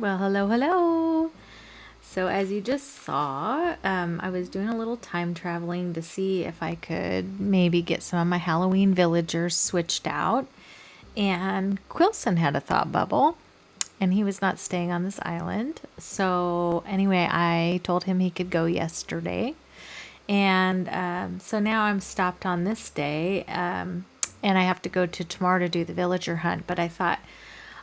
Well, hello, hello. So as you just saw, I was doing a little time traveling to see if I could maybe get some of my Halloween villagers switched out. And Quillson had a thought bubble, and he was not staying on this island. So anyway, I told him he could go yesterday. And so now I'm stopped on this day, and I have to go to tomorrow to do the villager hunt. But I thought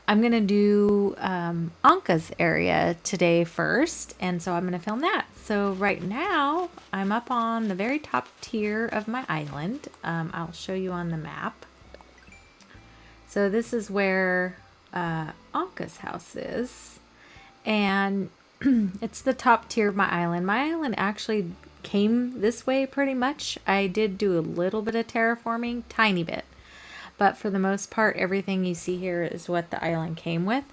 I'm going to do Ankha's area today first, and so I'm going to film that. So right now, I'm up on the very top tier of my island. I'll show you on the map. So this is where Ankha's house is, and it's the top tier of my island. My island actually came this way pretty much. I did do a little bit of terraforming, tiny bit. But for the most part, everything you see here is what the island came with.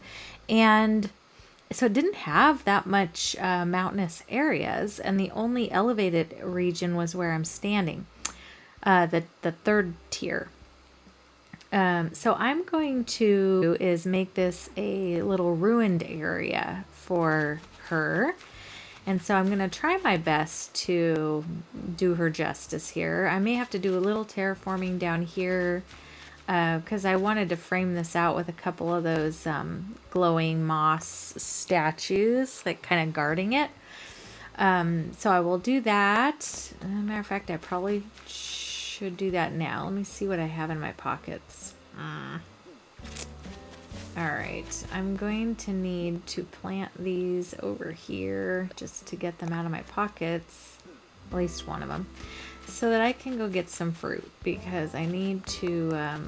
And so it didn't have that much mountainous areas. And the only elevated region was where I'm standing, the third tier. So I'm going to make this a little ruined area for her. And so I'm going to try my best to do her justice here. I may have to do a little terraforming down here, because I wanted to frame this out with a couple of those glowing moss statues, like kind of guarding it. So I will do that. As a matter of fact, I probably should do that now. Let me see what I have in my pockets. Alright, I'm going to need to plant these over here just to get them out of my pockets, at least one of them, so that I can go get some fruit, because I need to, let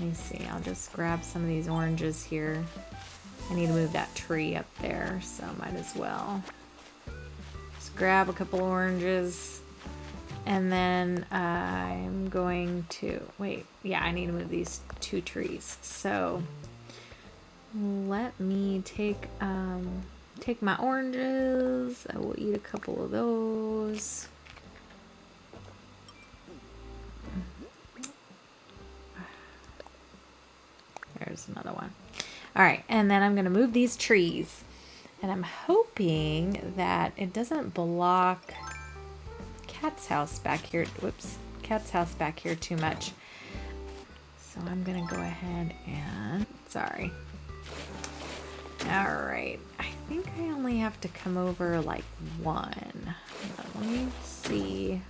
me see, I'll just grab some of these oranges here. I need to move that tree up there, so might as well. Just grab a couple oranges, and then I'm going to, I need to move these two trees. So let me take my oranges. I will eat a couple of those. There's another one. All right, and then I'm going to move these trees, and I'm hoping that it doesn't block Cat's house back here. Whoops, Cat's house back here too much. So I'm going to go ahead and, sorry. All right, I think I only have to come over like one. Let me see.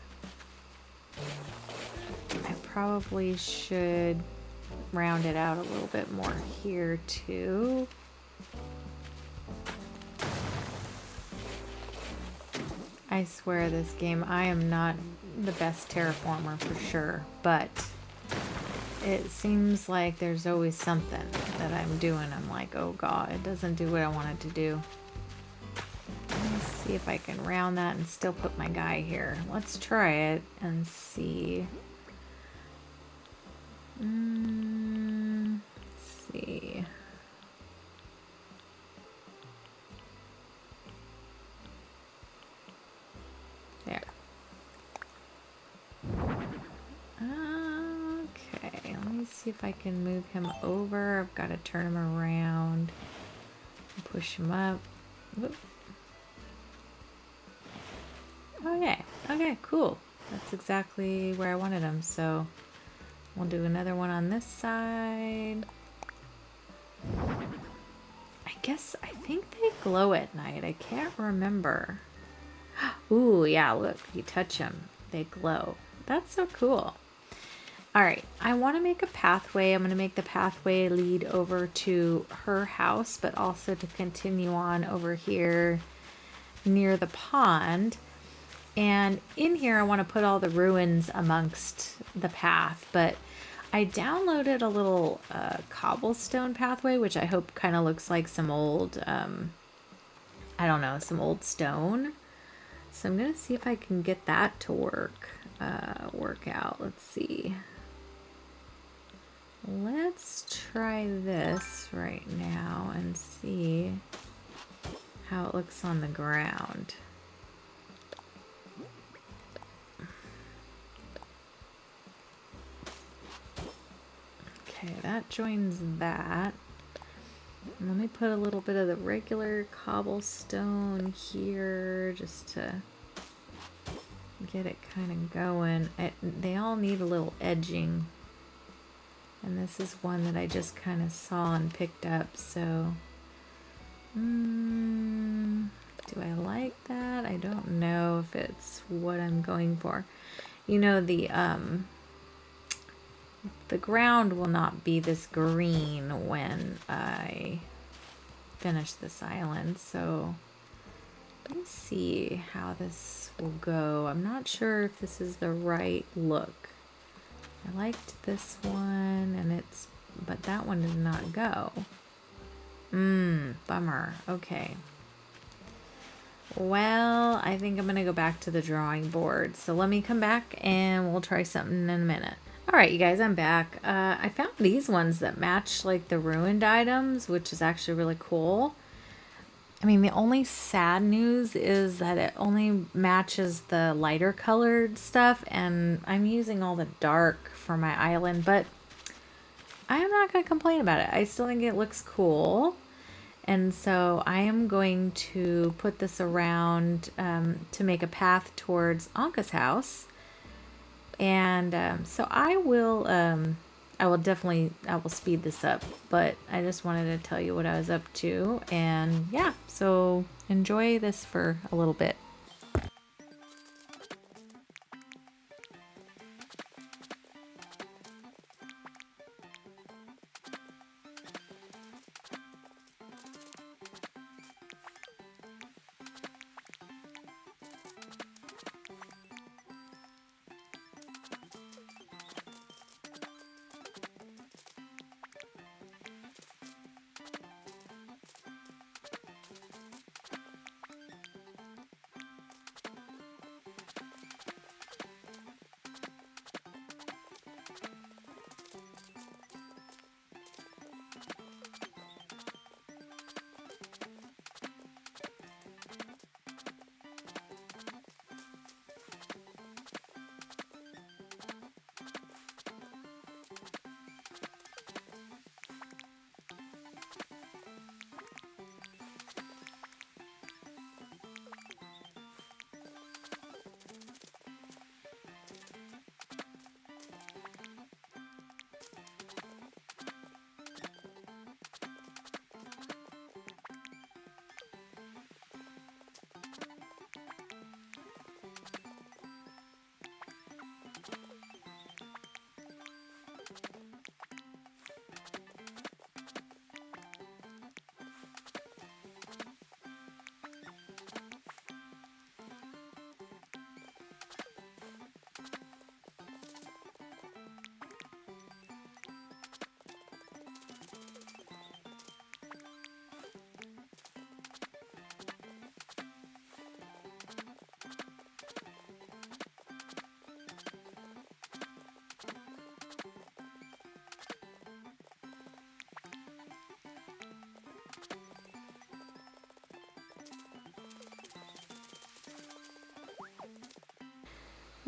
I probably should round it out a little bit more here too. I swear this game, I am not the best terraformer for sure, but it seems like there's always something that I'm doing. I'm like, oh god, it doesn't do what I want it to do. Let me see if I can round that and still put my guy here. Let's try it and see. Let's see. There. Okay, let me see if I can move him over. I've got to turn him around and push him up. Whoop. Okay, cool. That's exactly where I wanted him. So we'll do another one on this side. I think they glow at night. I can't remember. Ooh, yeah, look, you touch them, they glow. That's so cool. All right, I want to make a pathway. I'm going to make the pathway lead over to her house, but also to continue on over here near the pond. And in here, I want to put all the ruins amongst the path, but I downloaded a little cobblestone pathway, which I hope kind of looks like some old, I don't know, some old stone. So I'm going to see if I can get that to work out. Let's see. Let's try this right now and see how it looks on the ground. Okay, that joins that. Let me put a little bit of the regular cobblestone here just to get it kind of going. They all need a little edging. And this is one that I just kind of saw and picked up, so do I like that? I don't know if it's what I'm going for. You know, the ground will not be this green when I finish this island, so let me see how this will go. I'm not sure if this is the right look. I liked this one, and but that one did not go. Bummer. Okay. Well, I think I'm gonna go back to the drawing board. So let me come back and we'll try something in a minute. All right, you guys, I'm back. I found these ones that match like the ruined items, which is actually really cool. I mean, the only sad news is that it only matches the lighter colored stuff, and I'm using all the dark for my island, but I am not going to complain about it. I still think it looks cool. And so I am going to put this around to make a path towards Ankha's house. And so I will speed this up, but I just wanted to tell you what I was up to. And yeah, so enjoy this for a little bit.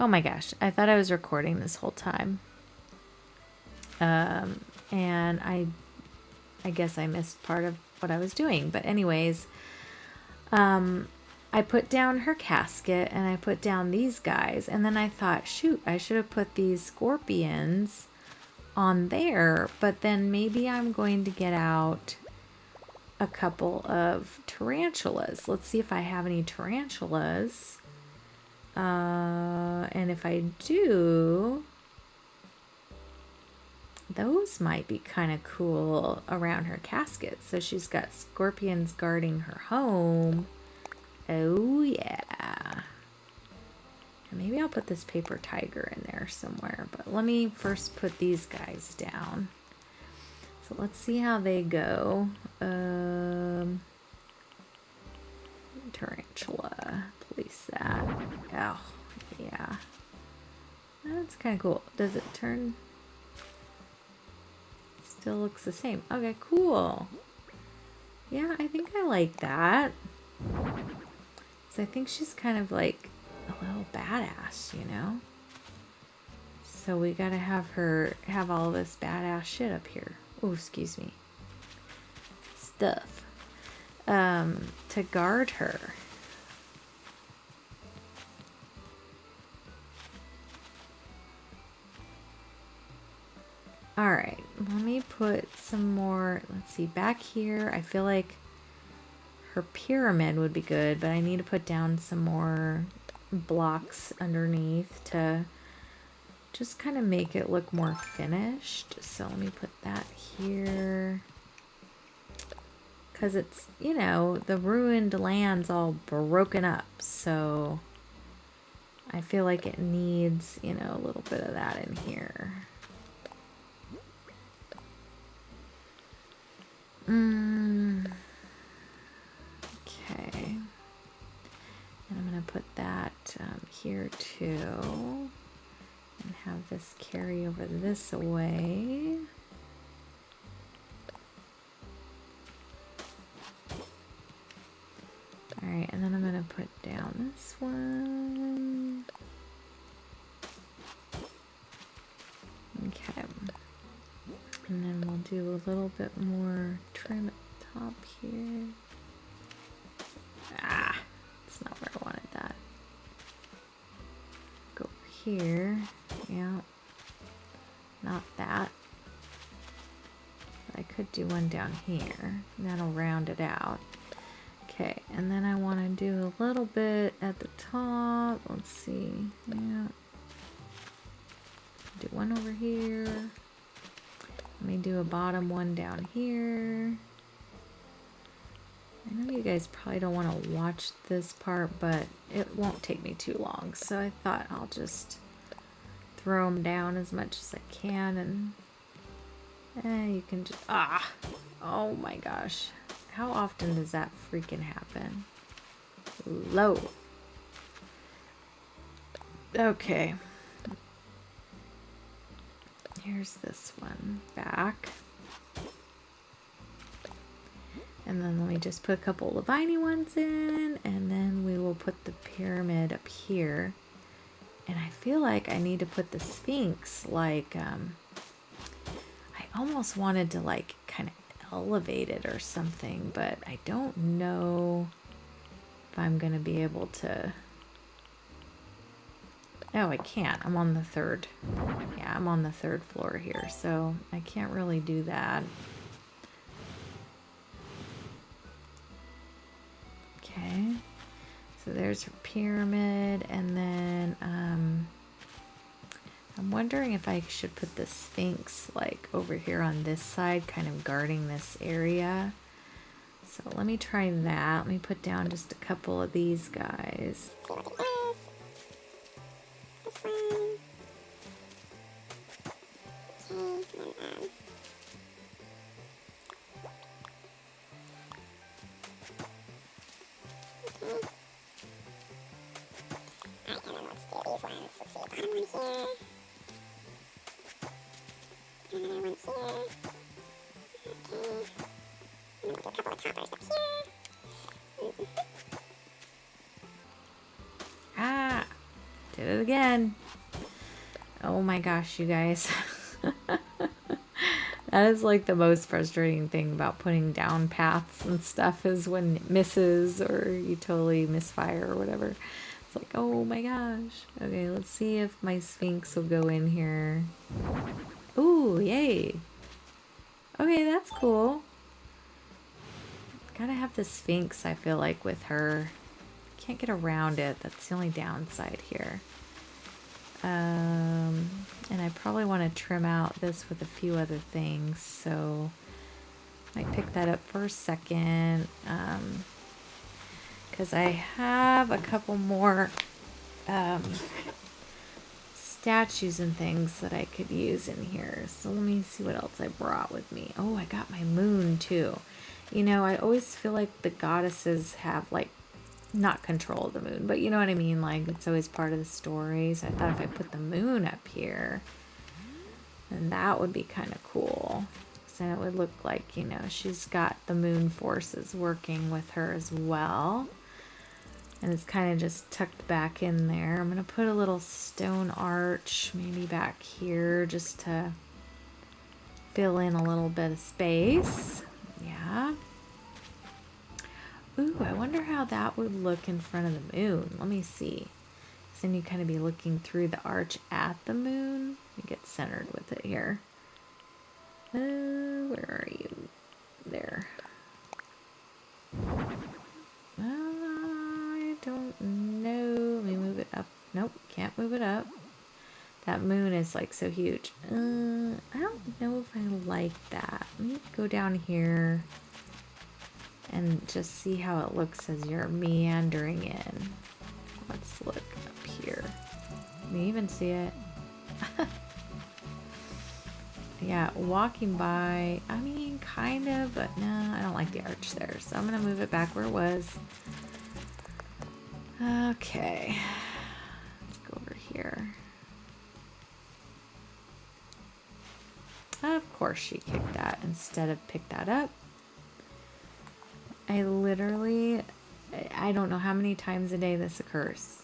Oh my gosh, I thought I was recording this whole time. And I guess I missed part of what I was doing. But anyways, I put down her casket and I put down these guys. And then I thought, shoot, I should have put these scorpions on there. But then maybe I'm going to get out a couple of tarantulas. Let's see if I have any tarantulas. And if I do, those might be kind of cool around her casket. So she's got scorpions guarding her home. Oh yeah. And maybe I'll put this paper tiger in there somewhere, but let me first put these guys down. So let's see how they go. Tarantula, place that. Oh, yeah. That's kind of cool. Does it turn? Still looks the same. Okay, cool. Yeah, I think I like that. So I think she's kind of like a little badass, you know? So we gotta have her have all this badass shit up here. Oh, excuse me. stuff to guard her. All right, let me put some more, let's see, back here. I feel like her pyramid would be good, but I need to put down some more blocks underneath to just kind of make it look more finished. So let me put that here. Because it's, you know, the ruined land's all broken up. So I feel like it needs, you know, a little bit of that in here. Okay. And I'm going to put that here too. And have this carry over this way. Alright, and then I'm going to put down this one. Okay. And then we'll do a little bit more trim at the top here. Ah, that's not where I wanted that. Go here. Yeah. Not that. But I could do one down here. That'll round it out. Okay, and then I want to do a little bit at the top. Let's see. Yeah. Do one over here. Let me do a bottom one down here. I know you guys probably don't want to watch this part, but it won't take me too long. So I thought I'll just throw them down as much as I can, and you can just, oh my gosh. How often does that freaking happen? Low. Okay. Here's this one back. And then let me just put a couple of viney ones in, and then we will put the pyramid up here. And I feel like I need to put the Sphinx, like, I almost wanted to, like, kind of elevate it or something, but I don't know if I'm going to be able to. Oh, I can't. I'm on the third. Yeah, I'm on the third floor here, so I can't really do that. Okay. So there's her pyramid, and then I'm wondering if I should put the Sphinx like over here on this side, kind of guarding this area. So let me try that. Let me put down just a couple of these guys. Ah, did it again. Oh my gosh, you guys. That is like the most frustrating thing about putting down paths and stuff, is when it misses or you totally misfire or whatever. It's like, oh my gosh. Okay, let's see if my Sphinx will go in here. Ooh, yay. Okay, that's cool. Gotta have the Sphinx, I feel like, with her. Can't get around it. That's the only downside here. And I probably want to trim out this with a few other things, so I might pick that up for a second, because I have a couple more statues and things that I could use in here. So let me see what else I brought with me. Oh, I got my moon too. You know, I always feel like the goddesses have, like, not control of the moon, but you know what I mean? Like, it's always part of the stories. I thought if I put the moon up here, then that would be kind of cool. So then it would look like, you know, she's got the moon forces working with her as well. And it's kind of just tucked back in there. I'm going to put a little stone arch maybe back here just to fill in a little bit of space. Yeah. Ooh, I wonder how that would look in front of the moon. Let me see. So then you kind of be looking through the arch at the moon. You get centered with it here. Where are you? There. I don't know. Let me move it up. Nope, can't move it up. That moon is like so huge. I don't know if I like that. Let me go down here and just see how it looks as you're meandering in. Let's look up here. Can you even see it? Yeah, walking by, I mean, kind of, but no, I don't like the arch there. So I'm going to move it back where it was. Okay. Let's go over here. Of course she kicked that instead of pick that up. I don't know how many times a day this occurs.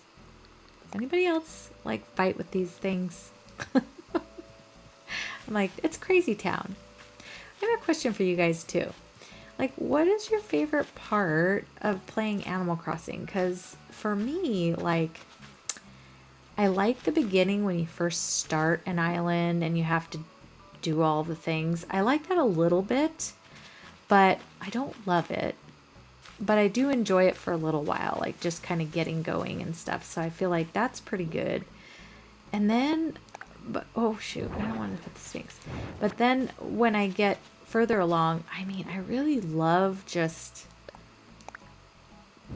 Does anybody else like fight with these things? I'm like, it's crazy town. I have a question for you guys too. Like, what is your favorite part of playing Animal Crossing? Because for me, like, I like the beginning when you first start an island and you have to do all the things. I like that a little bit, but I don't love it. But I do enjoy it for a little while, like just kind of getting going and stuff. So I feel like that's pretty good. And then, but oh shoot, I don't want to put the Sphinx. But then when I get further along, I mean, I really love just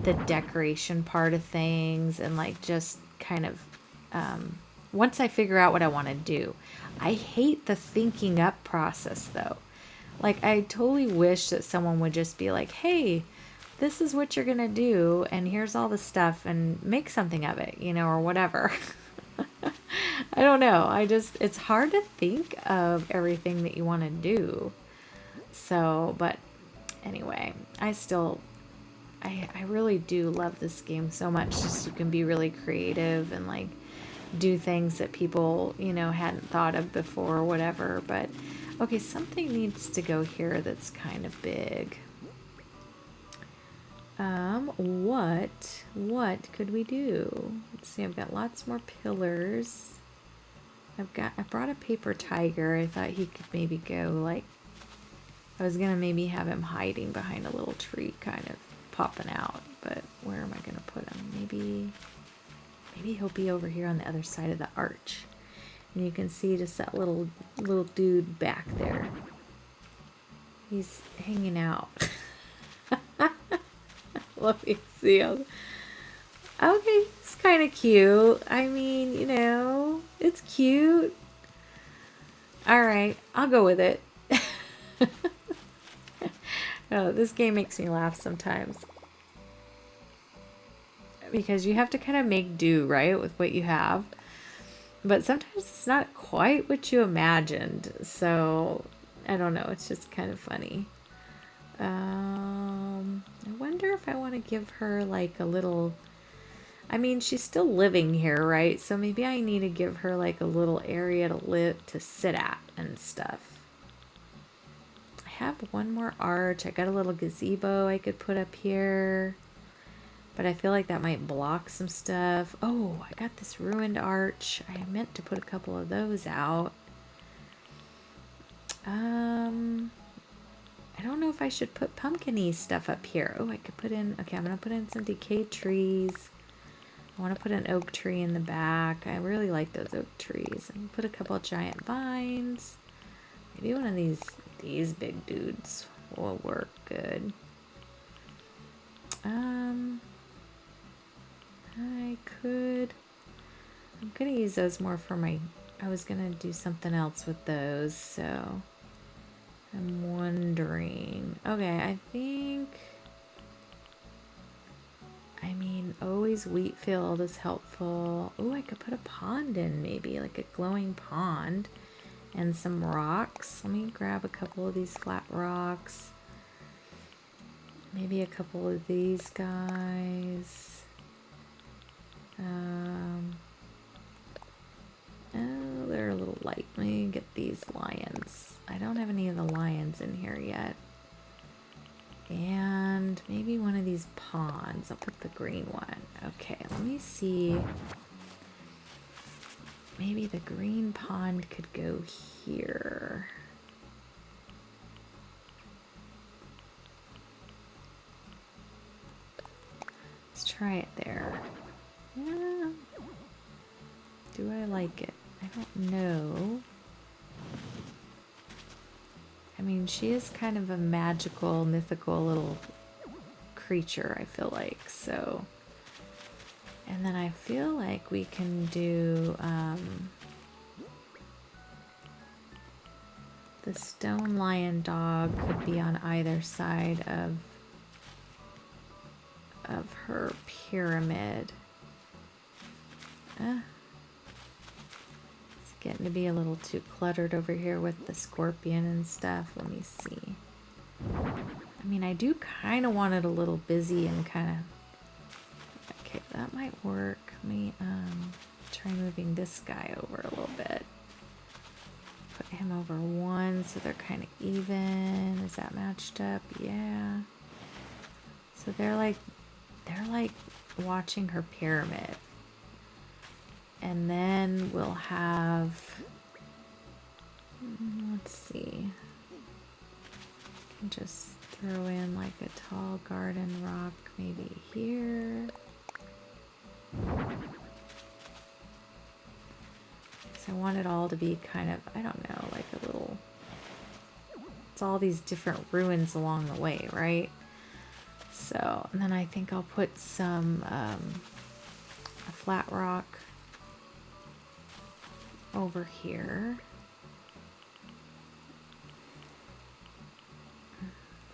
the decoration part of things and like just kind of once I figure out what I want to do. I hate the thinking up process though. Like I totally wish that someone would just be like, hey, this is what you're going to do and here's all the stuff and make something of it, you know, or whatever. I don't know. It's hard to think of everything that you want to do. So, but anyway, I really do love this game so much. Just you can be really creative and like do things that people, you know, hadn't thought of before or whatever. But okay, something needs to go here that's kind of big. What could we do? Let's see, I've got lots more pillars. I brought a paper tiger. I thought he could maybe go like, I was gonna maybe have him hiding behind a little tree, kind of popping out, but where am I gonna put him? Maybe he'll be over here on the other side of the arch. And you can see just that little dude back there. He's hanging out. Let me see. Okay, it's kind of cute. I mean, you know, it's cute. All right, I'll go with it. Oh, this game makes me laugh sometimes. Because you have to kind of make do, right, with what you have. But sometimes it's not quite what you imagined. So, I don't know. It's just kind of funny. I wonder if I want to give her like a little... I mean, she's still living here, right? So maybe I need to give her like a little area to sit at and stuff. I have one more arch. I got a little gazebo I could put up here. But I feel like that might block some stuff. Oh, I got this ruined arch. I meant to put a couple of those out. I don't know if I should put pumpkin-y stuff up here. Oh, I could put in... Okay, I'm going to put in some decayed trees. I want to put an oak tree in the back. I really like those oak trees. I can put a couple of giant vines. Maybe one of these big dudes will work good. I'm going to use those more for my... I was going to do something else with those, so... I'm wondering. Okay, I think... I mean, always wheat field is helpful. Oh, I could put a pond in maybe, like a glowing pond. And some rocks. Let me grab a couple of these flat rocks. Maybe a couple of these guys. Oh, they're a little light. Let me get these lions. I don't have any of the lions in here yet. And maybe one of these ponds. I'll put the green one. Okay, let me see. Maybe the green pond could go here. Let's try it there. Yeah. Do I like it? I don't know. I mean, she is kind of a magical, mythical little creature, I feel like, so. And then I feel like we can do the stone lion dog could be on either side of her pyramid. It's getting to be a little too cluttered over here with the scorpion and stuff. Let me see. I mean, I do kind of want it a little busy and kind of... Okay, that might work. Let me try moving this guy over a little bit. Put him over one so they're kind of even. Is that matched up? Yeah. So they're like watching her pyramid. And then we'll have, let's see, just throw in like a tall garden rock maybe here. So I want it all to be kind of, I don't know, like a little, it's all these different ruins along the way, right? So, and then I think I'll put some, a flat rock over here.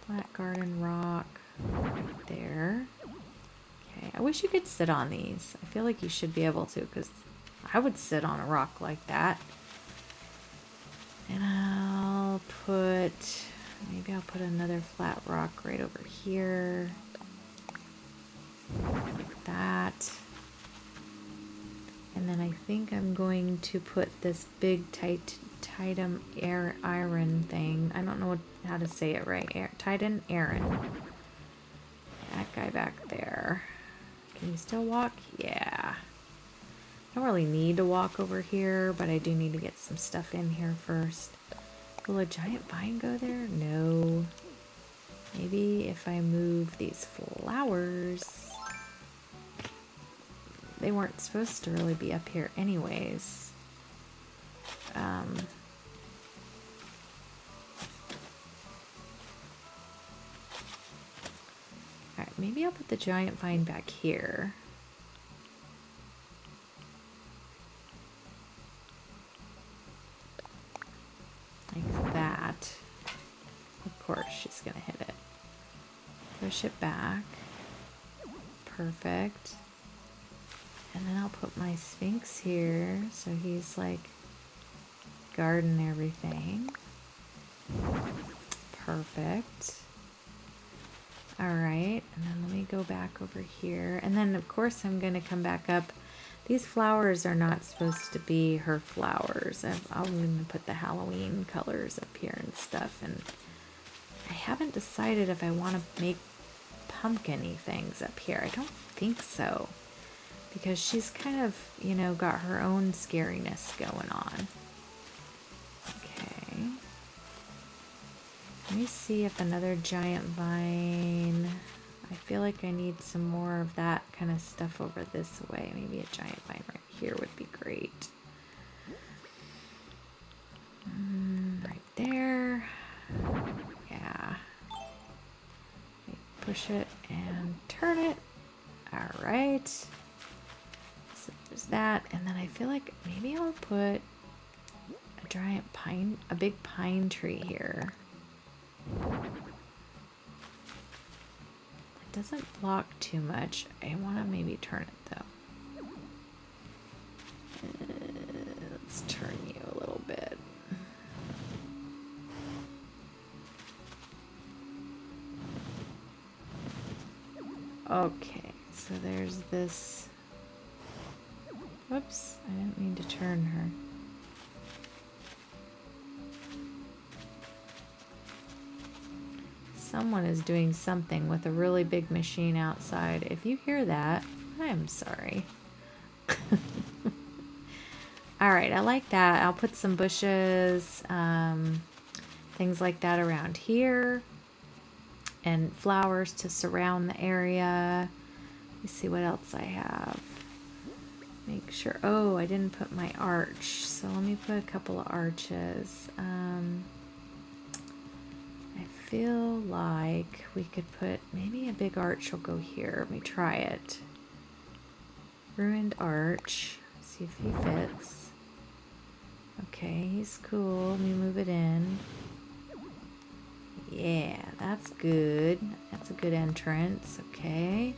Flat garden rock right there. Okay, I wish you could sit on these. I feel like you should be able to, because I would sit on a rock like that. And maybe I'll put another flat rock right over here. Like that. And then I think I'm going to put this big Titan iron thing. I don't know how to say it right. Titan Aaron. That guy back there. Can you still walk? Yeah. I don't really need to walk over here, but I do need to get some stuff in here first. Will a giant vine go there? No. Maybe if I move these flowers. They weren't supposed to really be up here anyways. Alright, maybe I'll put the giant vine back here. Like that. Of course, she's gonna hit it. Push it back. Perfect. And then I'll put my Sphinx here, so he's like guarding everything. Perfect. Alright, and then let me go back over here. And then of course I'm gonna come back up. These flowers are not supposed to be her flowers. I'm gonna put the Halloween colors up here and stuff. And I haven't decided if I want to make pumpkin-y things up here. I don't think so. Because she's kind of, you know, got her own scariness going on. Okay. Let me see if another giant vine... I feel like I need some more of that kind of stuff over this way. Maybe a giant vine right here would be great. Right there. Yeah. Push it and turn it. Alright. So there's that. And then I feel like maybe I'll put a giant pine, a big pine tree here. It doesn't block too much. I want to maybe turn it though. Let's turn you a little bit. Okay, so there's this. Whoops, I didn't mean to turn her. Someone is doing something with a really big machine outside. If you hear that, I'm sorry. All right, I like that. I'll put some bushes, things like that around here, and flowers to surround the area. Let me see what else I have. Make sure. Oh, I didn't put my arch, so let me put a couple of arches. I feel like we could put maybe a big arch will go here. Let me try it. Ruined arch. See if he fits. Okay, he's cool. Let me move it in. Yeah, that's good. That's a good entrance. Okay.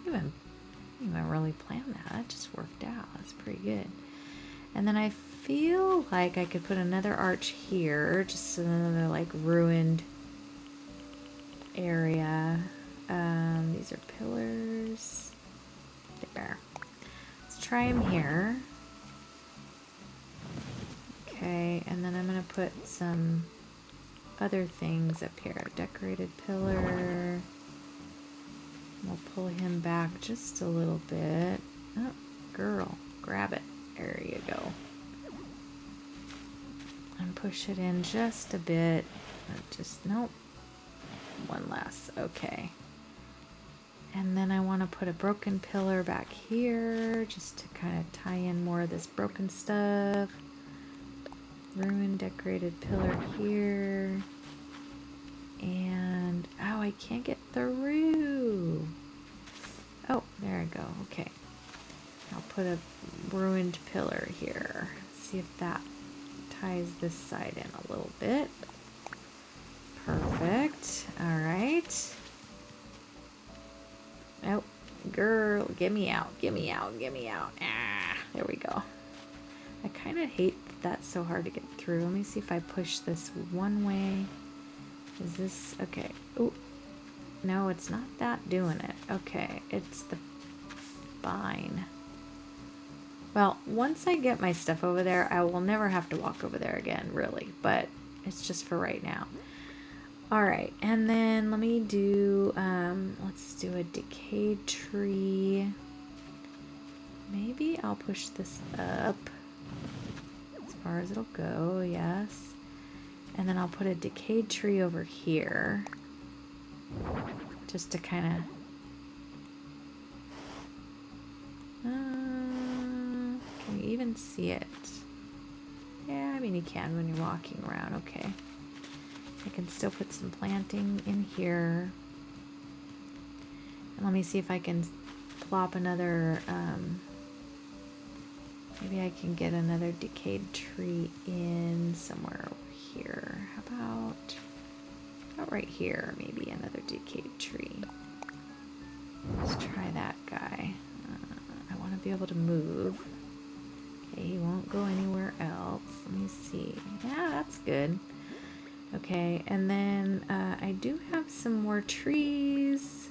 Even really planned that. That just worked out. That's pretty good. And then I feel like I could put another arch here. Just another like ruined area. These are pillars. There. Let's try them here. Okay, and then I'm going to put some other things up here. Decorated pillar. We'll pull him back just a little bit. Oh, girl, grab it. There you go. And push it in just a bit. Nope. One less. Okay. And then I want to put a broken pillar back here just to kind of tie in more of this broken stuff. Ruined decorated pillar here. And, oh, I can't get through. Oh, there I go. Okay. I'll put a ruined pillar here. See if that ties this side in a little bit. Perfect. All right. Oh, girl, get me out. Get me out. Get me out. Ah, there we go. I kind of hate that that's so hard to get through. Let me see if I push this one way. Is this okay? Oh, no, it's not that doing it. Okay, it's the vine. Well, once I get my stuff over there, I will never have to walk over there again, really. But it's just for right now. All right, and then let me do. Let's do a decayed tree. Maybe I'll push this up as far as it'll go. Yes. And then I'll put a decayed tree over here. Just to kind of... can you even see it? Yeah, I mean you can when you're walking around. Okay. I can still put some planting in here. And let me see if I can plop another... maybe I can get another decayed tree in somewhere over here. How about right here? Maybe another decayed tree. Let's try that guy. I want to be able to move. Okay, he won't go anywhere else. Let me see. Yeah, that's good. Okay, and then I do have some more trees.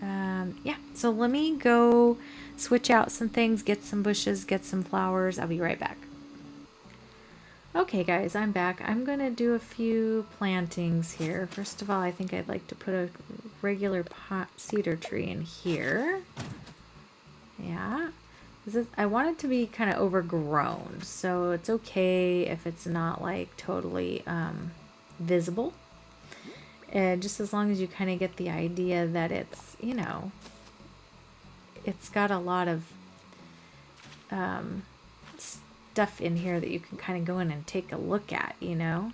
Yeah, so let me go switch out some things, get some bushes, get some flowers. I'll be right back. Okay guys, I'm back. I'm gonna do a few plantings here. First of all, I think I'd like to put a regular pot cedar tree in here. Yeah, I want it to be kind of overgrown, so it's okay if it's not like totally visible. Just as long as you kind of get the idea that it's, you know, it's got a lot of stuff in here that you can kind of go in and take a look at, you know.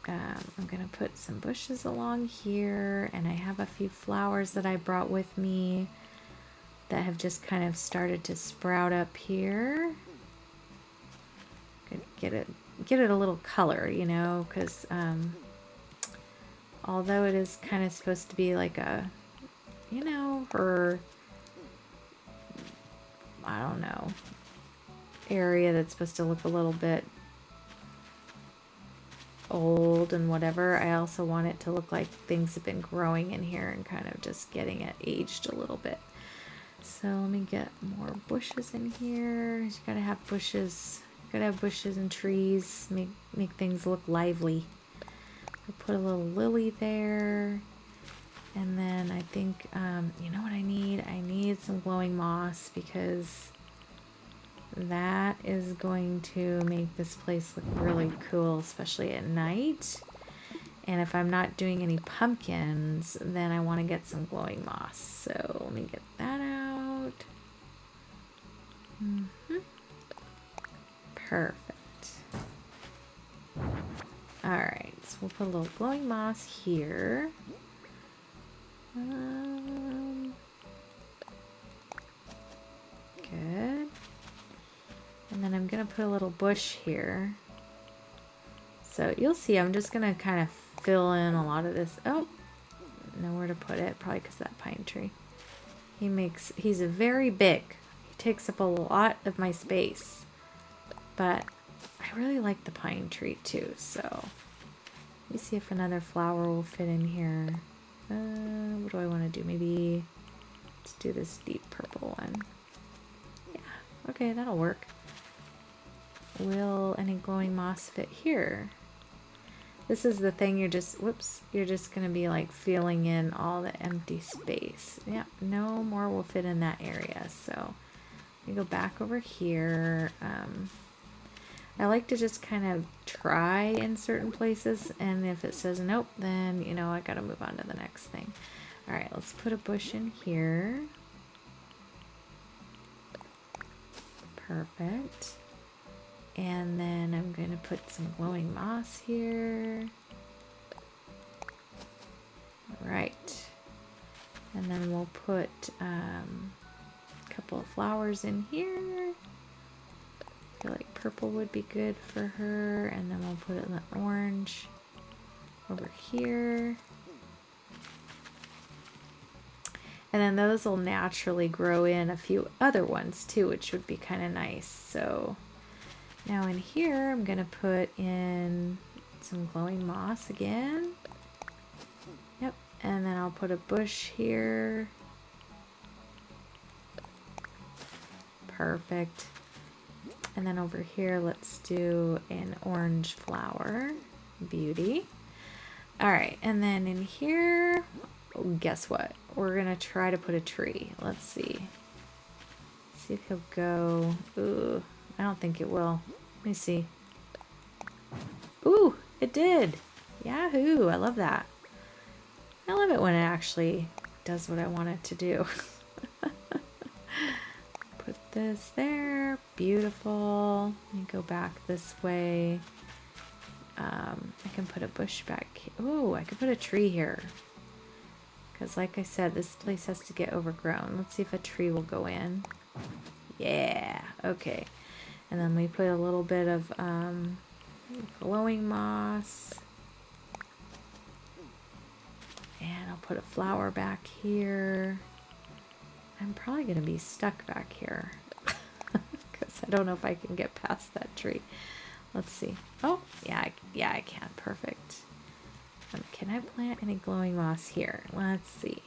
I'm going to put some bushes along here, and I have a few flowers that I brought with me that have just kind of started to sprout up here. Could get it a little color, you know, because although it is kind of supposed to be like a, you know, her, I don't know, area that's supposed to look a little bit old and whatever, I also want it to look like things have been growing in here and kind of just getting it aged a little bit. So let me get more bushes in here. You gotta have bushes. You gotta have bushes and trees. Make things look lively. I'll put a little lily there. And then I think, you know what I need? I need some glowing moss because that is going to make this place look really cool, especially at night. And if I'm not doing any pumpkins, then I want to get some glowing moss. So let me get that out. Perfect. Alright, so we'll put a little glowing moss here. Good. And then I'm going to put a little bush here. So you'll see I'm just going to kind of fill in a lot of this. Oh, nowhere to put it, probably because of that pine tree. He's a very big. He takes up a lot of my space. But I really like the pine tree too, so let me see if another flower will fit in here. What do I want to do? Maybe let's do this deep purple one. Yeah, okay, that'll work. Will any glowing moss fit here? This is the thing, you're just going to be like filling in all the empty space. Yeah, no more will fit in that area. So let me go back over here. I like to just kind of try in certain places, and if it says nope, then you know I gotta move on to the next thing. All right, let's put a bush in here. Perfect. And then I'm going to put some glowing moss here. All right. And then we'll put a couple of flowers in here. I feel like purple would be good for her. And then we'll put it in the orange over here. And then those will naturally grow in a few other ones too, which would be kind of nice. So now in here, I'm going to put in some glowing moss again. Yep. And then I'll put a bush here. Perfect. And then over here, let's do an orange flower. Beauty. All right. And then in here, guess what? We're going to try to put a tree. Let's see. See if he'll go. Ooh, I don't think it will. Let me see. Ooh, it did. Yahoo! I love that. I love it when it actually does what I want it to do. Put this there. Beautiful. Let me go back this way. I can put a bush back. Ooh, I could put a tree here. Because like I said, this place has to get overgrown. Let's see if a tree will go in. Yeah, okay. And then we put a little bit of glowing moss. And I'll put a flower back here. I'm probably going to be stuck back here. Because I don't know if I can get past that tree. Let's see. Oh, yeah, I can. Perfect. Can I plant any glowing moss here? Let's see.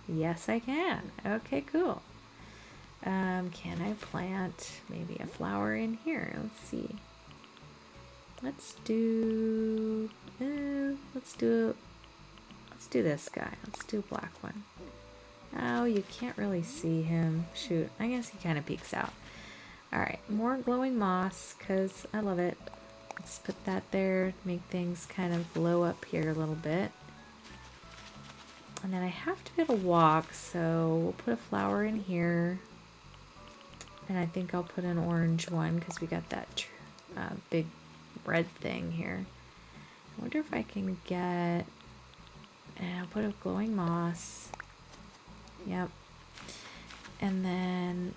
Yes, I can. Okay, cool. Can I plant maybe a flower in here? Let's see. Let's do this guy. Let's do a black one. Oh, you can't really see him. Shoot, I guess he kind of peeks out. All right, more glowing moss because I love it. Let's put that there, make things kind of glow up here a little bit. And then I have to be able to walk, so we'll put a flower in here. And I think I'll put an orange one because we got that big red thing here. I wonder if I can get... And I'll put a glowing moss. Yep. And then...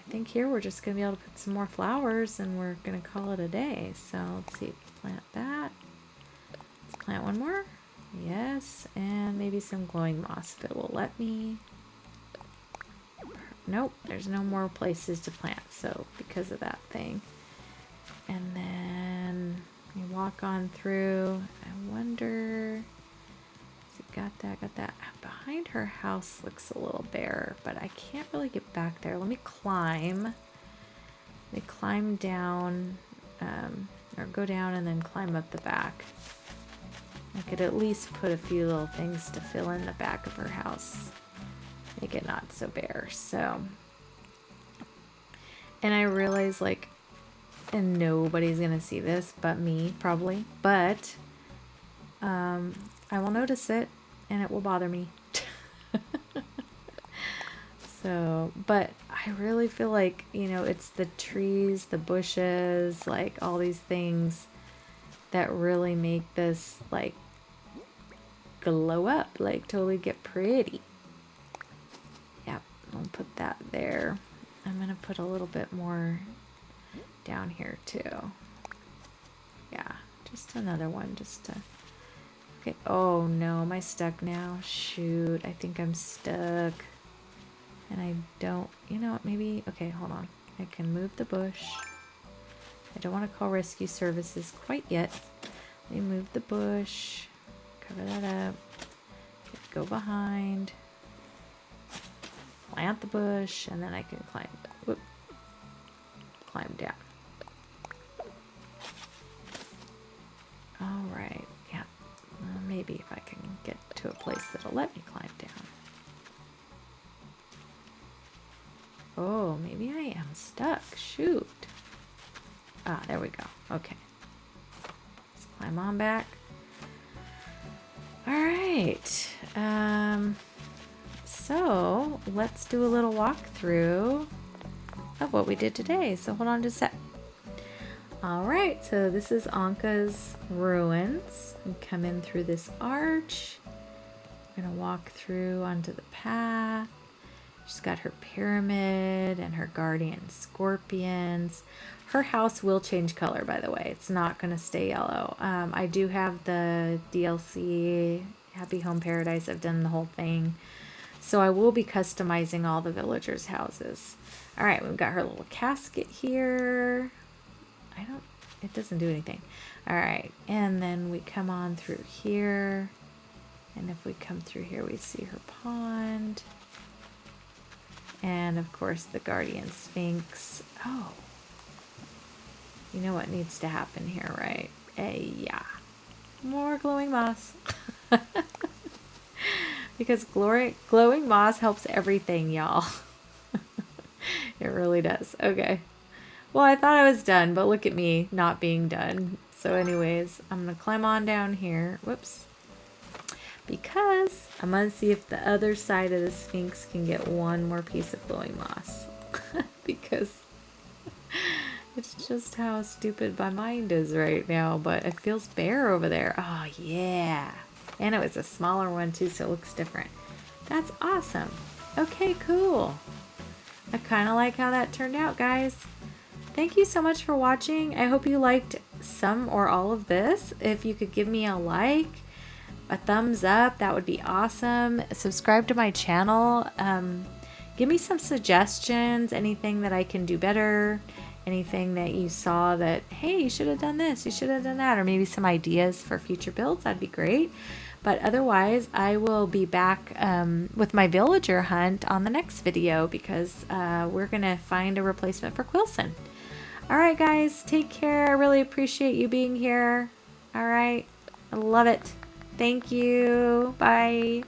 I think here we're just going to be able to put some more flowers and we're going to call it a day. So let's see, plant that. Let's plant one more. Yes, and maybe some glowing moss if it will let me. Nope, there's no more places to plant, so because of that thing. And then we walk on through. I wonder... Got that. Behind her house looks a little bare, but I can't really get back there. Let me climb. They climb down, or go down and then climb up the back. I could at least put a few little things to fill in the back of her house. Make it not so bare, so. And I realize, like, and nobody's gonna see this but me, probably, but I will notice it and it will bother me. So, but I really feel like, you know, it's the trees, the bushes, like all these things that really make this like glow up, like totally get pretty. Yep, I'll put that there. I'm gonna put a little bit more down here too. Yeah, just another one just to. Okay. Oh no, am I stuck now? Shoot, I think I'm stuck. And I don't, you know what, maybe, okay, hold on. I can move the bush. I don't want to call rescue services quite yet. Let me move the bush. Cover that up. Go behind. Plant the bush, and then I can climb, whoop, climb down. All right, yeah. Maybe if I can get to a place that'll let me climb down. Oh, maybe I am stuck. Shoot. Ah, there we go. Okay. Let's climb on back. All right. So let's do a little walkthrough of what we did today. So hold on just a sec. All right. So this is Ankha's ruins. We come in through this arch. We're going to walk through onto the path. She's got her pyramid and her guardian scorpions. Her house will change color, by the way. It's not going to stay yellow. I do have the DLC, Happy Home Paradise. I've done the whole thing. So I will be customizing all the villagers' houses. All right, we've got her little casket here. It doesn't do anything. All right, and then we come on through here. And if we come through here, we see her pond. And of course the guardian sphinx. Oh, you know what needs to happen here, right? Yeah, more glowing moss. Because glowing moss helps everything, y'all. It really does. Okay, well, I thought I was done, but look at me not being done. So anyways, I'm gonna climb on down here. Whoops. Because I'm going to see if the other side of the Sphinx can get one more piece of glowing moss. Because it's just how stupid my mind is right now. But it feels bare over there. Oh, yeah. And it was a smaller one, too, so it looks different. That's awesome. Okay, cool. I kind of like how that turned out, guys. Thank you so much for watching. I hope you liked some or all of this. If you could give me a like, a thumbs up, that would be awesome. Subscribe to my channel. Give me some suggestions, anything that I can do better, anything that you saw that, hey, you should have done this, you should have done that, or maybe some ideas for future builds. That'd be great. But otherwise, I will be back with my villager hunt on the next video, because we're gonna find a replacement for Quillson. All right, guys, take care. I really appreciate you being here. All right, I love it. Thank you. Bye.